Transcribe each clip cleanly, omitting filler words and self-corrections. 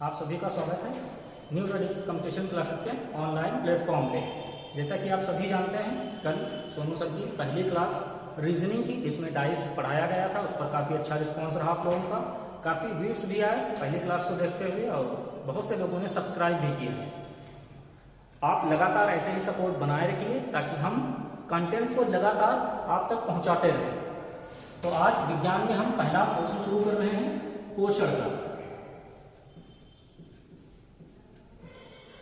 आप सभी का स्वागत है न्यू रेडिक्स कंपटीशन क्लासेस के ऑनलाइन प्लेटफॉर्म पे। जैसा कि आप सभी जानते हैं, कल सोनू सर की पहली क्लास रीजनिंग की, जिसमें डाइस पढ़ाया गया था, उस पर काफ़ी अच्छा रिस्पांस रहा आप लोगों का। काफ़ी व्यूज भी आए पहली क्लास को देखते हुए और बहुत से लोगों ने सब्सक्राइब भी किया। आप लगातार ऐसे ही सपोर्ट बनाए रखिए ताकि हम कंटेंट को लगातार आप तक पहुँचाते रहें। तो आज विज्ञान में हम पहला पोर्शन शुरू कर रहे हैं, पोषण का।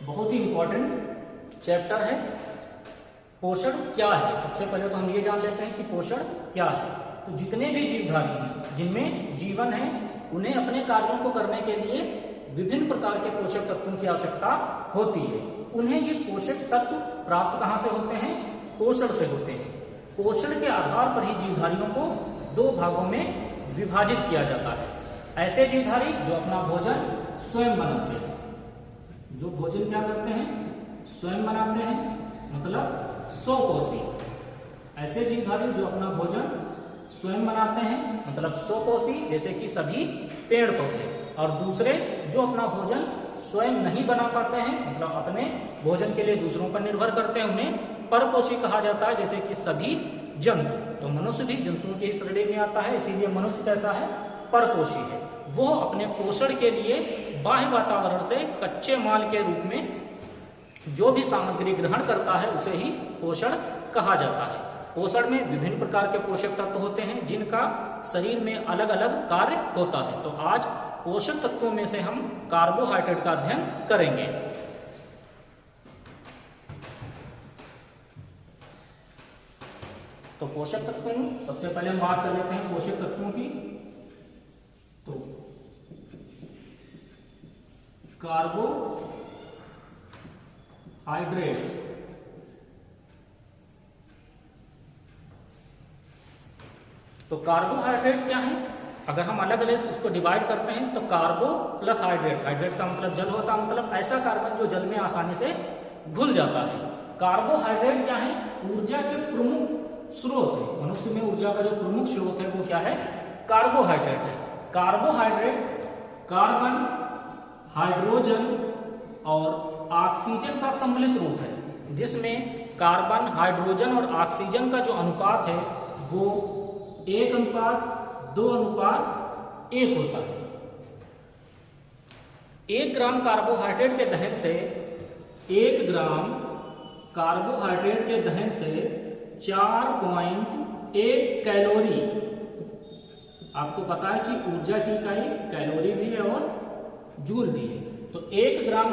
बहुत ही इंपॉर्टेंट चैप्टर है। पोषण क्या है, सबसे पहले तो हम ये जान लेते हैं कि पोषण क्या है। तो जितने भी जीवधारी हैं जिनमें जीवन है, उन्हें अपने कार्यों को करने के लिए विभिन्न प्रकार के पोषक तत्वों की आवश्यकता होती है। उन्हें ये पोषक तत्व प्राप्त कहाँ से होते हैं? पोषण से होते हैं। पोषण के आधार पर ही जीवधारियों को दो भागों में विभाजित किया जाता है। ऐसे जीवधारी जो अपना भोजन स्वयं बनाते हैं, जो भोजन क्या करते हैं? स्वयं बनाते हैं, मतलब स्वपोषी। ऐसे जीवधारी जो अपना भोजन स्वयं बनाते हैं, मतलब स्वपोषी, जैसे कि सभी पेड़ पौधे। और दूसरे जो अपना भोजन स्वयं नहीं बना पाते हैं, मतलब अपने भोजन के लिए दूसरों पर निर्भर करते हैं, उन्हें परपोषी कहा जाता है, जैसे कि सभी जंतु। तो मनुष्य भी जंतुओं की श्रेणी में आता है, इसीलिए मनुष्य कैसा है? परपोषी है। वो अपने पोषण के लिए बाह्य वातावरण से कच्चे माल के रूप में जो भी सामग्री ग्रहण करता है, उसे ही पोषण कहा जाता है। पोषण में विभिन्न प्रकार के पोषक तत्व होते हैं जिनका शरीर में अलग अलग कार्य होता है। तो आज पोषक तत्वों में से हम कार्बोहाइड्रेट का अध्ययन करेंगे। तो पोषक तत्वों, सबसे पहले हम बात कर लेते हैं पोषक तत्वों की। तो कार्बोहाइड्रेट्स, तो कार्बोहाइड्रेट क्या है? अगर हम अलग अलग उसको डिवाइड करते हैं तो कार्बो प्लस हाइड्रेट, हाइड्रेट का मतलब जल होता है, मतलब ऐसा कार्बन जो जल में आसानी से घुल जाता है। कार्बोहाइड्रेट क्या है? ऊर्जा के प्रमुख स्रोत है। मनुष्य में ऊर्जा का जो प्रमुख स्रोत है वो क्या है? कार्बोहाइड्रेट है। कार्बोहाइड्रेट कार्बन, हाइड्रोजन और ऑक्सीजन का सम्मिलित रूप है, जिसमें कार्बन, हाइड्रोजन और ऑक्सीजन का जो अनुपात है वो 1:2:1 होता है। 1 ग्राम कार्बोहाइड्रेट के दहन से 1 ग्राम कार्बोहाइड्रेट के दहन से 4.1 कैलोरी। आपको पता है कि ऊर्जा की इकाई कैलोरी भी है और जूल भी है। तो 1 ग्राम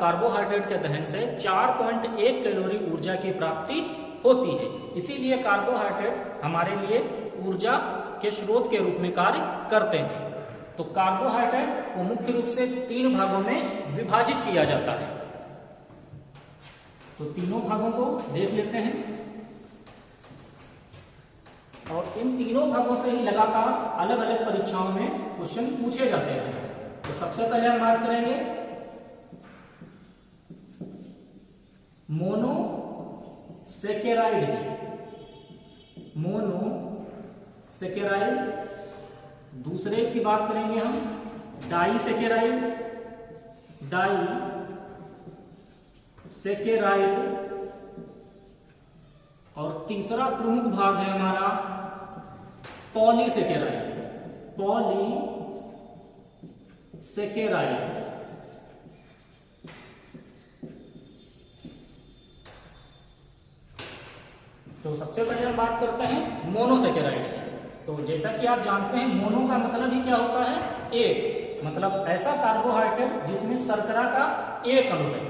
कार्बोहाइड्रेट के दहन से 4.1 कैलोरी ऊर्जा की प्राप्ति होती है। इसीलिए कार्बोहाइड्रेट हमारे लिए ऊर्जा के स्रोत के रूप में कार्य करते हैं। तो कार्बोहाइड्रेट को मुख्य रूप से 3 भागों में विभाजित किया जाता है। तो तीनों भागों को देख लेते हैं और इन तीनों भागों से ही लगातार अलग अलग परीक्षाओं में क्वेश्चन पूछे जाते हैं। तो सबसे पहले हम बात करेंगे मोनोसेकेराइड की। मोनोसेकेराइड। दूसरे की बात करेंगे हम डाइसेकेराइड, डाइसेकेराइड। और तीसरा प्रमुख भाग है हमारा पॉलीसेकेराइड, पॉलीसेकेराइड। तो सबसे पहले हम बात करते हैं मोनोसेकेराइड की। तो जैसा कि आप जानते हैं, मोनो का मतलब ही क्या होता है? एक, मतलब ऐसा कार्बोहाइड्रेट जिसमें शर्करा का एक अणु है।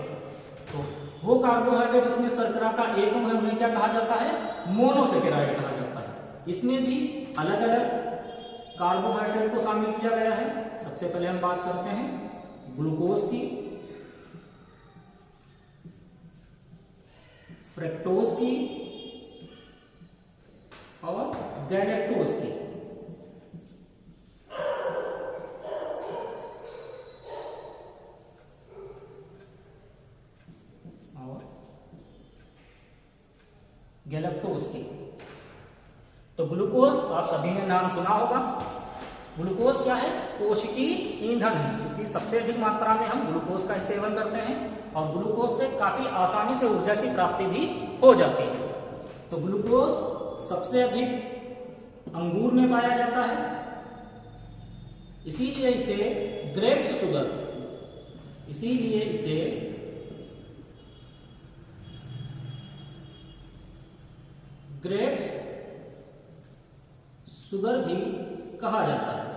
तो वो कार्बोहाइड्रेट जिसमें शर्करा का एक अणु है उन्हें क्या कहा जाता है? मोनोसेकेराइड कहा जाता है। इसमें भी अलग अलग कार्बोहाइड्रेट को शामिल किया गया है। सबसे पहले हम बात करते हैं ग्लूकोज की, फ्रक्टोज की और गैलेक्टोज की। और गैलेक्टोज की। तो ग्लूकोज आप सभी ने नाम सुना होगा, ग्लूकोज क्या है? कोशिकीय ईंधन है, क्योंकि सबसे अधिक मात्रा में हम ग्लूकोज का सेवन करते हैं और ग्लूकोज से काफी आसानी से ऊर्जा की प्राप्ति भी हो जाती है। तो ग्लूकोज सबसे अधिक अंगूर में पाया जाता है, इसीलिए इसे ग्रेप्स शुगर, इसीलिए इसे ग्रेप्स शुगर भी कहा जाता है।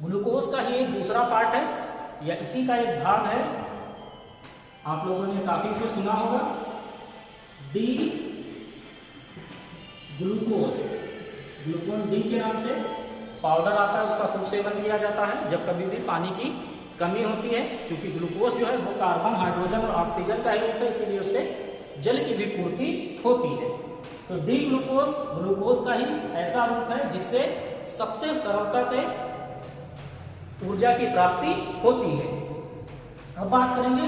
ग्लूकोज का ही एक दूसरा पार्ट है या इसी का एक भाग है, आप लोगों ने काफी से सुना होगा, डी ग्लूकोज। ग्लूकोन डी के नाम से पाउडर आता है, उसका खूब सेवन किया जाता है जब कभी भी पानी की कमी होती है, क्योंकि ग्लूकोज जो है वो कार्बन, हाइड्रोजन और ऑक्सीजन का ही रूप है, इसीलिए उससे जल की भी पूर्ति होती है। तो डी ग्लूकोज ग्लूकोज का ही ऐसा रूप है जिससे सबसे सरलता से ऊर्जा की प्राप्ति होती है। अब बात करेंगे,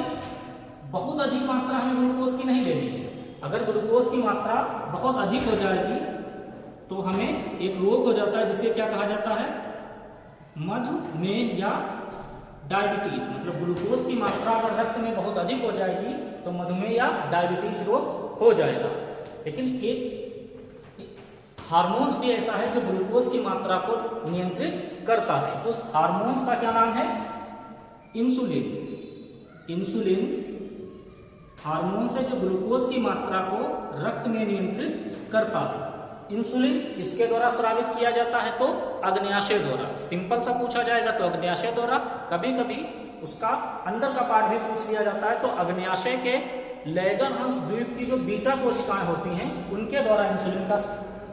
बहुत अधिक मात्रा हमें ग्लूकोज की नहीं लेनी है। अगर ग्लूकोज की मात्रा बहुत अधिक हो जाएगी तो हमें एक रोग हो जाता है जिसे क्या कहा जाता है? मधुमेह या डायबिटीज। मतलब ग्लूकोज की मात्रा अगर रक्त में बहुत अधिक हो जाएगी तो मधुमेह या डायबिटीज रोग हो जाएगा। लेकिन एक हार्मोन्स भी ऐसा है जो ग्लूकोज की मात्रा को नियंत्रित करता है। उस हार्मोन्स का क्या नाम है? इंसुलिन। इंसुलिन हार्मोन है जो ग्लूकोज की मात्रा को रक्त में नियंत्रित करता है। इंसुलिन किसके द्वारा स्रावित किया जाता है? तो अग्न्याशय द्वारा। सिंपल सा पूछा जाएगा तो अग्न्याशय द्वारा, कभी कभी उसका अंदर का पार्ट भी पूछ लिया जाता है तो अग्न्याशय के लैंगरहांस द्वीप की जो बीटा कोशिकाएं होती हैं उनके द्वारा इंसुलिन का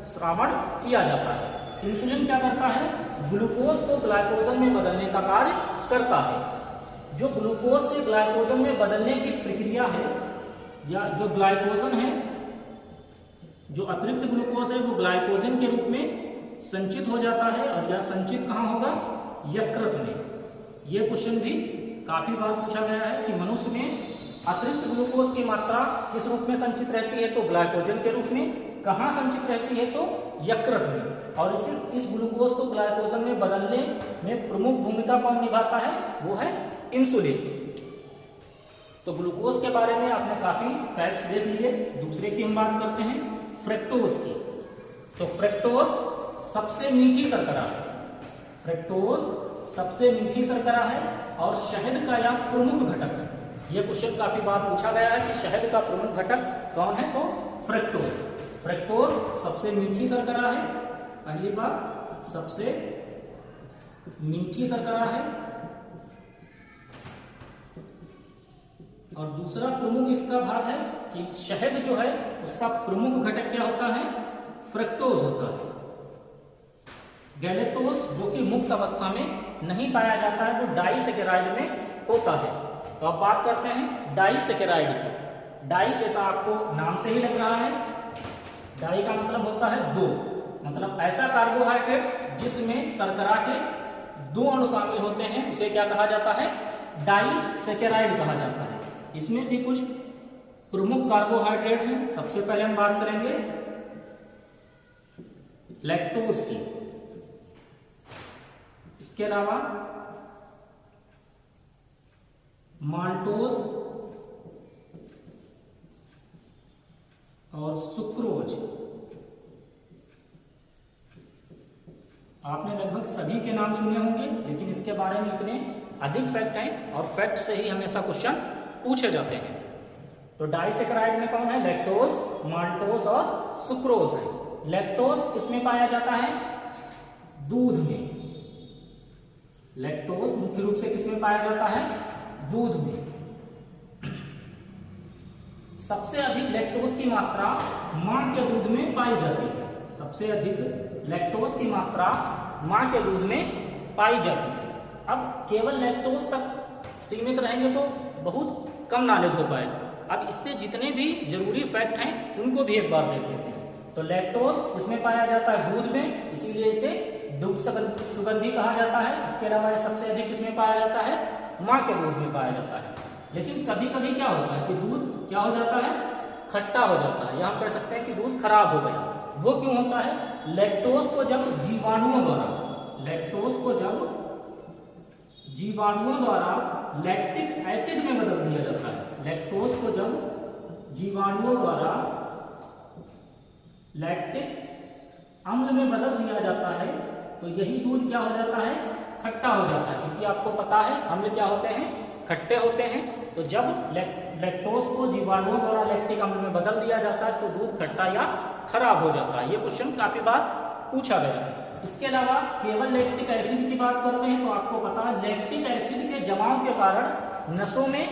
स्रावण किया जाता है। इंसुलिन क्या करता है? ग्लूकोज को ग्लाइकोजन में बदलने का कार्य करता है। जो ग्लूकोज से ग्लाइकोजन में बदलने की प्रक्रिया है, या जो ग्लाइकोजन है, जो अतिरिक्त ग्लूकोज है वो ग्लाइकोजन के रूप में संचित हो जाता है, और यह संचित कहाँ होगा? यकृत में। यह क्वेश्चन भी काफी बार पूछा गया है कि मनुष्य में अतिरिक्त ग्लूकोज की मात्रा किस रूप में संचित रहती है? तो ग्लाइकोजन के रूप में। कहाँ संचित रहती है? तो यकृत में। और इस ग्लूकोज को ग्लाइकोजन में बदलने में प्रमुख भूमिका कौन निभाता है? वो है इंसुलिन। तो ग्लूकोज के बारे में आपने काफी फैक्ट्स देख लिए। दूसरे की हम बात करते हैं, फ्रक्टोज की। तो फ्रक्टोज सबसे मीठी शर्करा है। फ्रक्टोज सबसे मीठी शर्करा है और शहद का यह प्रमुख घटक है। यह क्वेश्चन काफी बार पूछा गया है कि शहद का प्रमुख घटक कौन है? तो फ्रक्टोज। फ्रक्टोज सबसे मीठी शर्करा है, पहली बात सबसे मीठी शर्करा है, और दूसरा प्रमुख इसका भाग है कि शहद जो है उसका प्रमुख घटक क्या होता है? फ्रक्टोज होता है। गैलेक्टोज जो कि मुक्त अवस्था में नहीं पाया जाता है, जो डाइसैकेराइड में होता है। तो अब बात करते हैं डाइसैकेराइड की। डाई जैसा आपको नाम से ही लग रहा है, डाई का मतलब होता है दो। मतलब ऐसा कार्बोहाइड्रेट जिसमें शर्करा के दो अणु शामिल होते हैं उसे क्या कहा जाता है? डाइसैकेराइड कहा जाता है। इसमें भी कुछ प्रमुख कार्बोहाइड्रेट हैं। सबसे पहले हम बात करेंगे लैक्टोज की। इसके अलावा माल्टोज और सुक्रोज। आपने लगभग सभी के नाम सुने होंगे, लेकिन इसके बारे में इतने अधिक फैक्ट हैं और फैक्ट से ही हमेशा क्वेश्चन पूछे जाते हैं। तो डाइसैकेराइड में कौन है? लैक्टोज, माल्टोज और सुक्रोज है। लैक्टोज किसमें पाया जाता है? दूध में। लैक्टोज मुख्य रूप से किसमें पाया जाता है? दूध में। सबसे अधिक लैक्टोज की मात्रा मां के दूध में पाई जाती है। सबसे अधिक लैक्टोज की मात्रा मां के दूध में पाई जाती है। अब केवल लैक्टोज तक सीमित रहेंगे तो बहुत कम नॉलेज हो पाएगा। अब इससे जितने भी जरूरी फैक्ट हैं उनको भी एक बार देख लेते हैं। तो लैक्टोज इसमें पाया जाता है दूध में, इसीलिए इसे दुग्ध सुगंधी कहा जाता है। इसके अलावा ये सबसे अधिक इसमें पाया जाता है? मां के दूध में पाया जाता है। लेकिन कभी कभी क्या होता है कि दूध क्या हो जाता है? खट्टा हो जाता है, या हम कह सकते हैं कि दूध खराब हो गया। वो क्यों होता है? लैक्टोज को जब जीवाणुओं द्वारा लैक्टोज को जब जीवाणुओं द्वारा लैक्टिक एसिड में बदल दिया जाता है, लैक्टोज को जब जीवाणुओं द्वारा लैक्टिक अम्ल में बदल दिया जाता है तो यही दूध क्या हो जाता है, खट्टा हो जाता है। क्योंकि आपको पता है अम्ल क्या होते हैं, खट्टे होते हैं। तो जब लैक्टोज को जीवाणुओं द्वारा लैक्टिक अम्ल में बदल दिया जाता है तो दूध खट्टा या खराब हो जाता है। ये क्वेश्चन काफी बार पूछा गया है। इसके अलावा केवल लैक्टिक एसिड की बात करते हैं तो आपको पता है लैक्टिक एसिड के जमाव के कारण नसों में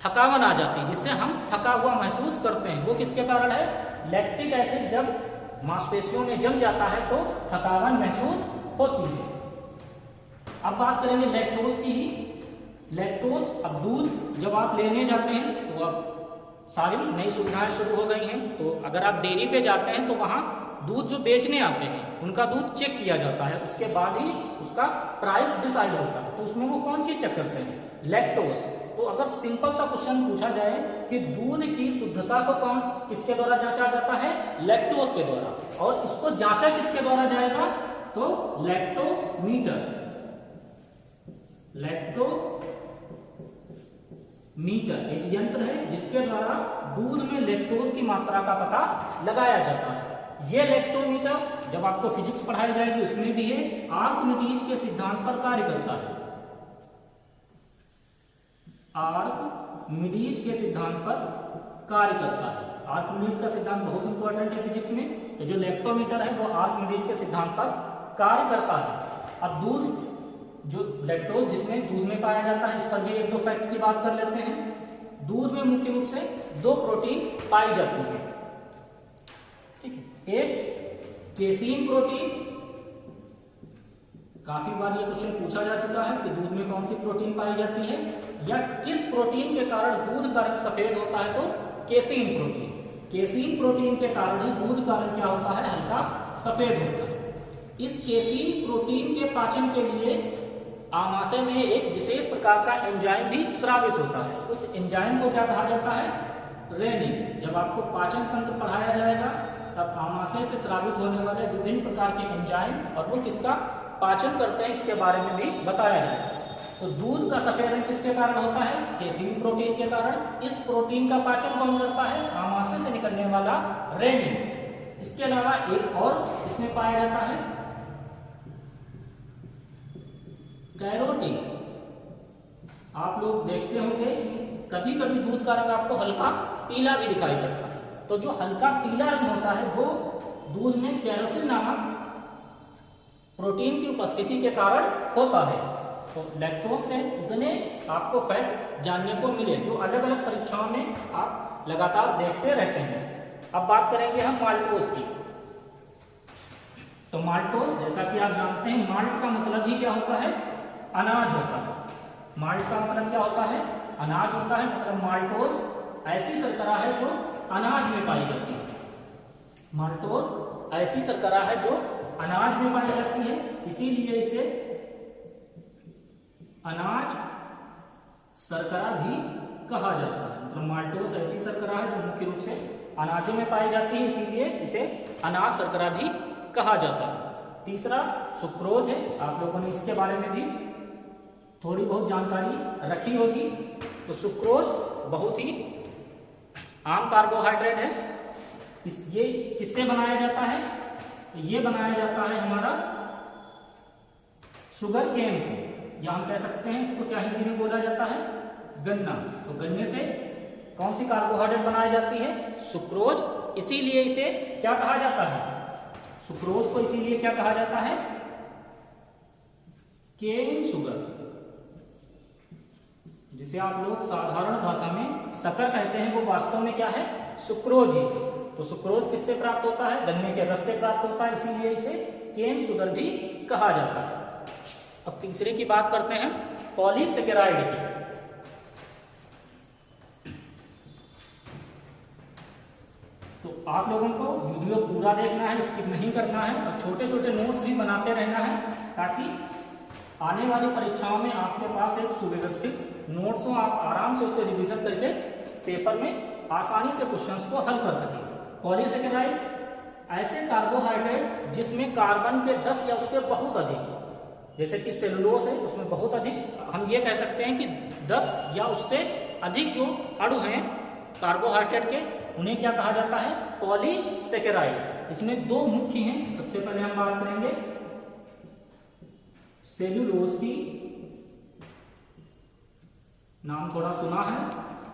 थकावन आ जाती है, जिससे हम थका हुआ महसूस करते हैं। वो किसके कारण है, लैक्टिक एसिड जब मांसपेशियों में जम जाता है तो थकावन महसूस होती है। अब बात करेंगे लैक्टोज की ही। लैक्टोज, अब दूध जब आप लेने जाते हैं तो अब सारी नई सुविधाएं शुरू हो गई हैं। तो अगर आप डेयरी पे जाते हैं तो वहां दूध जो बेचने आते हैं उनका दूध चेक किया जाता है, उसके बाद ही उसका प्राइस डिसाइड होता है। तो उसमें वो कौन चीज चेक करते हैं, लैक्टोज। तो अगर सिंपल सा क्वेश्चन पूछा जाए कि दूध की शुद्धता को कौन किसके द्वारा जांचा जाता है, लैक्टोज के द्वारा। और इसको जांचा किसके द्वारा जाएगा, तो लैक्टोमीटर। लैक्टोमीटर एक यंत्र है जिसके द्वारा दूध में लैक्टोज की मात्रा का पता लगाया जाता है। ये लैक्टोमीटर जब आपको फिजिक्स पढ़ाई जाएगी उसमें भी है, आर्किमिडीज के सिद्धांत पर कार्य करता है। आर्किमिडीज के सिद्धांत पर कार्य करता है। आर्किमिडीज का सिद्धांत बहुत इंपॉर्टेंट है फिजिक्स में। तो जो लैक्टोमीटर है वो आर्किमिडीज के सिद्धांत पर कार्य करता है। अब दूध, जो लैक्टोज जिसमें दूध में पाया जाता है, इस पर भी एक दो फैक्ट की बात कर लेते हैं। दूध में मुख्य रूप से दो प्रोटीन पाई जाती है, ठीक है। एक केसीन प्रोटीन, काफी बार ये क्वेश्चन पूछा जा चुका है कि दूध में कौन सी प्रोटीन पाई जाती है या किस प्रोटीन के कारण दूध का रंग सफेद होता है, तो केसीन प्रोटीन। केसीन प्रोटीन के कारण ही दूध का रंग क्या होता है, हल्का सफेद होता है। इस केसीन प्रोटीन के पाचन के लिए आमाशय में एक विशेष प्रकार का एंजाइम भी स्रावित होता है। उस एंजाइम को क्या कहा जाता है, रेनिन। जब आपको पाचन तंत्र पढ़ाया जाएगा तब आमाशय से स्रावित होने वाले विभिन्न प्रकार के एंजाइम और वो किसका पाचन करते हैं इसके बारे में भी बताया जाएगा। तो दूध का सफेद रंग किसके कारण होता है, केसीन प्रोटीन के कारण। इस प्रोटीन का पाचन कौन करता है, आमाशय से निकलने वाला रेनिन। इसके अलावा एक और इसमें पाया जाता है कैरोटीन। आप लोग देखते होंगे कि कभी कभी दूध का रंग आपको हल्का पीला भी दिखाई पड़ता है। तो जो हल्का पीला रंग होता है वो दूध में कैरोटीन नामक प्रोटीन की उपस्थिति के कारण होता है। तो लैक्टोज से इतने आपको फैक्ट जानने को मिले जो अलग अलग परीक्षाओं में आप लगातार देखते रहते हैं। अब बात करेंगे हम माल्टोज की। तो माल्टोज, जैसा कि आप जानते हैं, माल्ट का मतलब ही क्या होता है, अनाज होता है। माल्ट का मतलब क्या होता है, अनाज होता है। मतलब माल्टोज ऐसी शर्करा है जो अनाज में पाई जाती है। माल्टोज ऐसी शर्करा है जो अनाज में पाई जाती है, इसीलिए इसे अनाज शर्करा भी कहा जाता है। मतलब माल्टोज ऐसी शर्करा है जो मुख्य रूप से अनाजों में पाई जाती है, इसीलिए इसे अनाज शर्करा भी कहा जाता है। तीसरा सुक्रोज है। आप लोगों ने इसके बारे में भी थोड़ी बहुत जानकारी रखी होगी। तो सुक्रोज बहुत ही आम कार्बोहाइड्रेट है। ये किससे बनाया जाता है, ये बनाया जाता है हमारा शुगर केन से, या हम कह सकते हैं इसको क्या हिंदी में बोला जाता है, गन्ना। तो गन्ने से कौन सी कार्बोहाइड्रेट बनाई जाती है, सुक्रोज। इसीलिए इसे क्या कहा जाता है, सुक्रोज को इसीलिए क्या कहा जाता है, केन शुगर, जिसे आप लोग साधारण भाषा में शक्कर कहते हैं, वो वास्तव में क्या है, सुक्रोज ही। तो सुक्रोज किससे प्राप्त होता है, गन्ने के रस से प्राप्त होता है, इसीलिए इसे केन शुगर भी कहा जाता है। अब तीसरे की बात करते हैं, पॉलीसेकेराइड की। तो आप लोगों को वीडियो पूरा देखना है, स्किप नहीं करना है, और छोटे छोटे नोट्स भी बनाते रहना है, ताकि आने वाली परीक्षाओं में आपके पास एक सुव्यवस्थित नोट्स हो, आप आराम से उसे रिवीजन करके पेपर में आसानी से क्वेश्चंस को हल कर सकें। पॉलीसेकेराइड ऐसे कार्बोहाइड्रेट जिसमें कार्बन के 10 या उससे बहुत अधिक, जैसे कि सेलुलोज है उसमें बहुत अधिक, हम ये कह सकते हैं कि 10 या उससे अधिक जो अणु हैं कार्बोहाइड्रेट के, उन्हें क्या कहा जाता है? पॉलीसेकेराइड। इसमें दो मुख्य हैं। सबसे पहले हम बात करेंगे सेलुलोज की, नाम थोड़ा सुना है,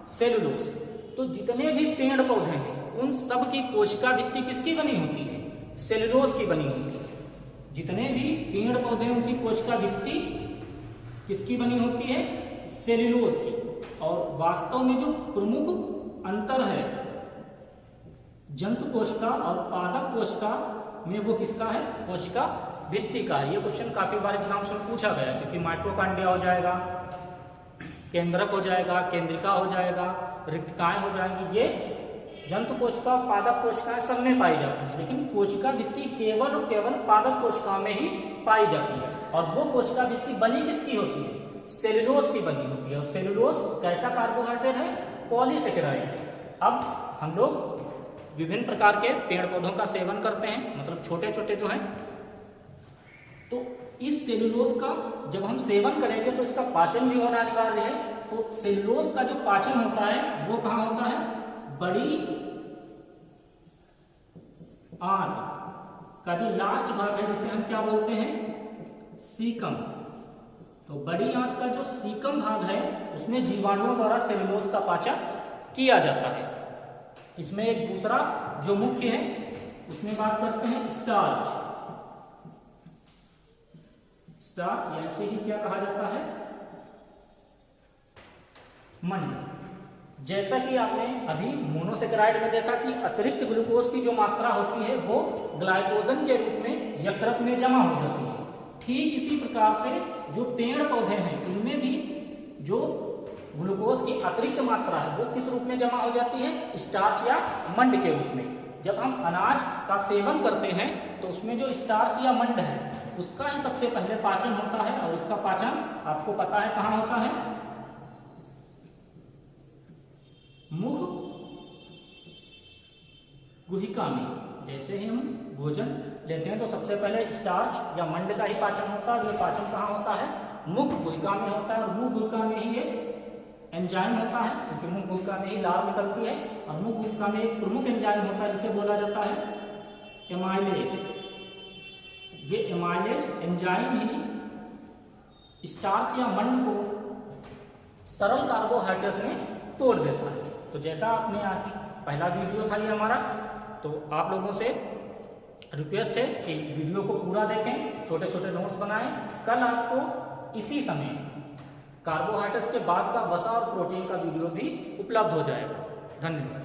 सेलुलोज। तो जितने भी पेड़ पौधे हैं उन सब की कोशिका भित्ति किसकी बनी होती है? सेलुलोज की बनी होती है। जितने भी पेड़ पौधे उनकी कोशिका भित्ति किसकी बनी होती है? सेलुलोज की। और वास्तव में जो प्रमुख अंतर है जंतु कोशिका और पादप कोशिका में, वो किसका है? कोशिका भित्ति का है। ये क्वेश्चन काफी बार एग्जाम में पूछा गया है, क्योंकि माइटोकॉन्ड्रिया हो जाएगा, केंद्रक हो जाएगा, केंद्रिका हो जाएगा, रिक्तिकाएं हो जाएंगी, ये जंतु कोशिका, पादप कोशिकाएं सब में पाई जाती है, लेकिन कोशिका भित्ति केवल और केवल पादप कोशिका में ही पाई जाती है। और वो कोशिका भित्ति बनी किसकी होती है? सेलुलोज की बनी होती है। और सेलुलोज कैसा कार्बोहाइड्रेट है? पॉलीसेकेराइड है। अब हम लोग विभिन्न प्रकार के पेड़ पौधों का सेवन करते हैं, मतलब छोटे छोटे जो हैं, तो इस सेलुलोज का जब हम सेवन करेंगे तो इसका पाचन भी होना अनिवार्य है। तो सेलुलोज का जो पाचन होता है वो कहाँ होता है? बड़ी आंत का जो लास्ट भाग है, जिसे हम क्या बोलते हैं? सीकम। तो बड़ी आंत का जो सीकम भाग है उसमें जीवाणुओं द्वारा सेलुलोज का पाचन किया जाता है। इसमें एक दूसरा जो मुख्य है उसमें बात करते हैं स्टार्च। स्टार्च या इसे ही क्या कहा जाता है? मंड। जैसा कि आपने अभी मोनोसेकेराइड में देखा कि अतिरिक्त ग्लूकोज की जो मात्रा होती है वो ग्लाइकोजन के रूप में यकृत में जमा हो जाती है। ठीक इसी प्रकार से जो पेड़ पौधे हैं उनमें भी जो ग्लूकोज की अतिरिक्त मात्रा है वो किस रूप में जमा हो जाती है? स्टार्च या मंड के रूप में। जब हम अनाज का सेवन करते हैं तो उसमें जो स्टार्च या मंड है उसका ही सबसे पहले पाचन होता है, और इसका पाचन आपको पता है कहाँ होता है? मुख गुहिका में। जैसे ही हम भोजन लेते हैं तो सबसे पहले स्टार्च या मंड का ही पाचन होता है। ये पाचन कहाँ होता है? मुख गुहिका में होता है। और मुख गुहिका में ही ये एंजाइम होता है, क्योंकि मुख गुहिका में ही लार निकलती है। और मुख गुहिका में एक प्रमुख एंजाइम होता है जिसे बोला जाता है एमाइलेज। ये एमाइलेज एंजाइम ही स्टार्च या मंड को सरल कार्बोहाइड्रेट्स में तोड़ देता है। तो जैसा आपने आज पहला वीडियो था ये हमारा, तो आप लोगों से रिक्वेस्ट है कि वीडियो को पूरा देखें, छोटे छोटे नोट्स बनाएं। कल आपको इसी समय कार्बोहाइड्रेट्स के बाद का वसा और प्रोटीन का वीडियो भी उपलब्ध हो जाएगा। धन्यवाद।